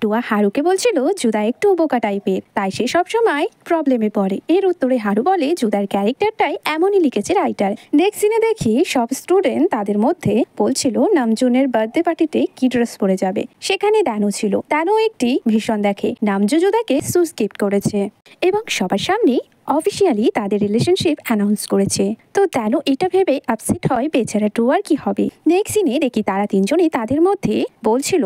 টুয়া হারুকে বলছিল জুদা একটু বোকা টাইপের, তাই সে সবসময় প্রবলেমে পড়ে। এর উত্তরে হারু বলে জুদার ক্যারেক্টারটাই এমনই লিখেছে রাইটার। নেক্সট সিনে দেখি সব স্টুডেন্ট তাদের মধ্যে বলছিল নামজুনের বার্থডে পার্টিতে কি ড্রেস পরে যাবে। সেখানে দানু ছিল। দানু একটি ভীষণ দেখে নামজু জুদাকে সুস গিফট করেছে এবং সবার সামনে অফিসিয়ালি তাদের রিলেশনশিপ অ্যানাউন্স করেছে। তো দানু এটা ভেবে আপসেট হয় বেচারা টুয়ার কি হবে। নেক্সট সিনে দেখি তারা তিনজনে তাদের মধ্যে বলছিল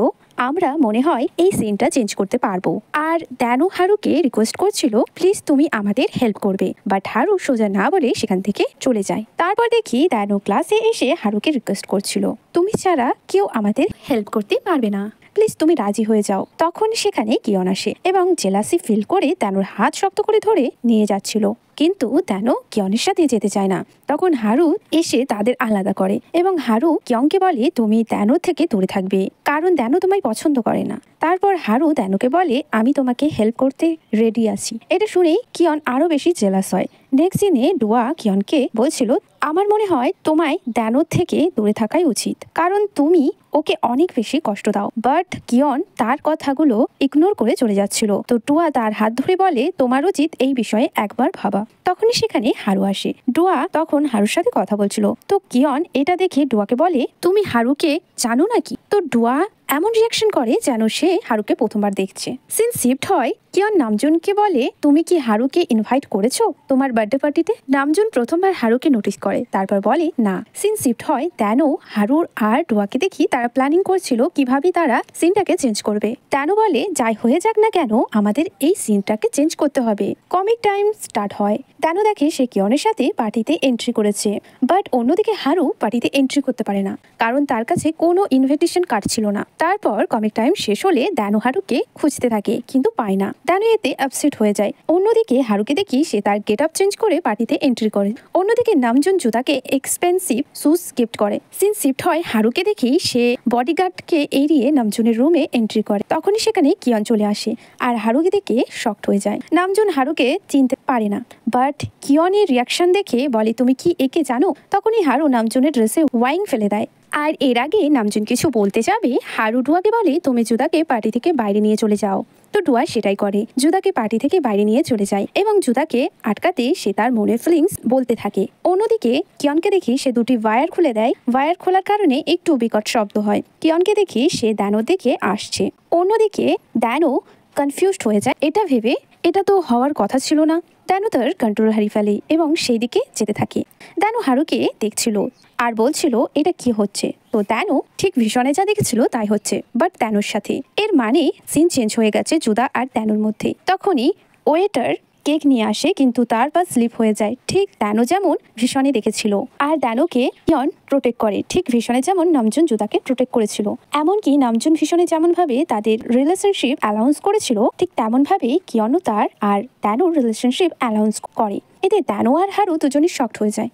আমরা মনে হয় এই সিনটা চেঞ্জ করতে পারবো। আর দানু হারুকে রিকোয়েস্ট করছিল প্লিজ তুমি আমাদের হেল্প করবে, বাট হারু সোজা না বলে সেখান থেকে চলে যায়। তারপর দেখি দানু ক্লাসে এসে হারুকে রিকোয়েস্ট করছিল তুমি ছাড়া কেউ আমাদের হেল্প করতে পারবে না, প্লিজ তুমি রাজি হয়ে যাও। তখন সেখানে কিয়ন আসে এবং জেলাসি ফিল করে দানুর হাত শক্ত করে ধরে নিয়ে যাচ্ছিল, কিন্তু দানু কিয়নের সাথে যেতে চায় না। তখন হারু এসে তাদের আলাদা করে এবং হারু কিয়নকে বলে তুমি দানু থেকে দূরে থাকবে কারণ দানু তোমায় পছন্দ করে না। তারপর হারু দানুকে বলে আমি তোমাকে হেল্প করতে রেডি আছি। এটা শুনেই কিয়ন আরো বেশি জেলাস হয়। নেক্সট দিনে ডুয়া কিয়নকে বলছিল আমার মনে হয় তোমায় দানুর থেকে দূরে থাকাই উচিত কারণ তুমি ওকে অনেক বেশি কষ্ট দাও। বাট কিয়ন তার কথাগুলো ইগনোর করে চলে যাচ্ছিল। তো ডুয়া তার হাত ধরে বলে তোমার উচিত এই বিষয়ে একবার ভাবা। তখনই সেখানে হারু আসে। ডুয়া তখন হারুর সাথে কথা বলছিল। তো কিয়ন এটা দেখে ডুয়াকে বলে তুমি হারুকে জানো নাকি? তো ডুয়া এমন রিয়াকশন করে যেন সে হারুকে প্রথমবার দেখছে। সিন শিফট হয়। কিয়ন নামজুনকে বলে তুমি কি হারুকে ইনভাইট করেছো তোমার বার্থডে পার্টিতে? নামজুন প্রথমবার হারুকে নোটিস করে, তারপর বলে না। সিন শিফট হয়। তেনো হারুর আর ডুয়াকে দেখি তারা প্ল্যানিং করছিল কিভাবে তারা সিনটাকে চেঞ্জ করবে। তেনো বলে যাই হয়ে যাক না কেন আমাদের এই সিনটাকে চেঞ্জ করতে হবে। কমিক টাইম স্টার্ট হয়। তেনো দেখে সে কিয়নের সাথে পার্টিতে এন্ট্রি করেছে, বাট অন্যদিকে হারু পার্টিতে এন্ট্রি করতে পারে না কারণ তার কাছে কোনো ইনভিটেশন কার্ড ছিল না। তারপর কমিক টাইম শেষ হলে দানু হারুকে খুঁজতে থাকে কিন্তু পায় না। দানু এতে আপসেট হয়ে যায়। অন্যদিকে হারুকে দেখি সে তার গেট আপ চেঞ্জ করে পার্টিতে এন্ট্রি করে। অন্যদিকে নামজুন জুদাকে এক্সপেন্সিভ শুজ গিফট করে। সিন শিফট হয়। হারুকে দেখি সে বডিগার্ডকে এড়িয়ে নামজুনের রুমে এন্ট্রি করে। তখনই সেখানে কিয়ন চলে আসে আর হারুকে দেখে শকড হয়ে যায়। নামজুন হারুকে চিনতে পারে না, বাট কিয়নের রিয়াকশন দেখে বলে তুমি কি একে জানো? তখনই হারু নামজুনের ড্রেসে ওয়াইন ফেলে দেয়। আর এর আগে নামজুন কিছু বলতে যাবে হারু ডুয়াকে বলে তুমি জুদাকে পার্টি থেকে বাইরে নিয়ে চলে যাও। তো ডুয়া সেটাই করে, জুদাকে পার্টি থেকে বাইরে নিয়ে চলে যায় এবং জুদাকে আটকাতে সে তার মনের ফিলিংস বলতে থাকে। অন্যদিকে কিয়নকে দেখি সে দুটি ওয়্যার খুলে দেয়। ওয়্যার খোলার কারণে একটু বিকট শব্দ হয়। কিয়নকে দেখি সে দানুর দিকে আসছে। অন্যদিকে দানু কনফিউজড হয়ে যায় এটা ভেবে এটা তো হওয়ার কথা ছিল না। দানু তার কন্ট্রোল হারিয়ে ফেলে এবং সেই দিকে যেতে থাকে। দানু হারুকে দেখছিল আর বলছিল এটা কি হচ্ছে। তো দানু ঠিক ভীষণে যা দেখেছিল তাই হচ্ছে, বাট দানুর সাথে। এর মানে সিন চেঞ্জ হয়ে গেছে জুদা আর দানুর মধ্যে। তখনই ওয়েটার কেক নিয়ে আসে কিন্তু তার পা স্লিপ হয়ে যায়, ঠিক দানু যেমন ভীষণে দেখেছিল। আর দানুকে কিয়ন প্রোটেক্ট করে, ঠিক ভীষণে যেমন নামজুন জুদাকে প্রোটেক্ট করেছিল। এমনকি নামজুন ভীষণে যেমন ভাবে তাদের রিলেশনশিপ অ্যানাউন্স করেছিল ঠিক তেমন ভাবেই কিয়নও তার আর দানুর রিলেশনশিপ অ্যানাউন্স করে। এতে দানু আর হারু দুজনই শকড হয়ে যায়।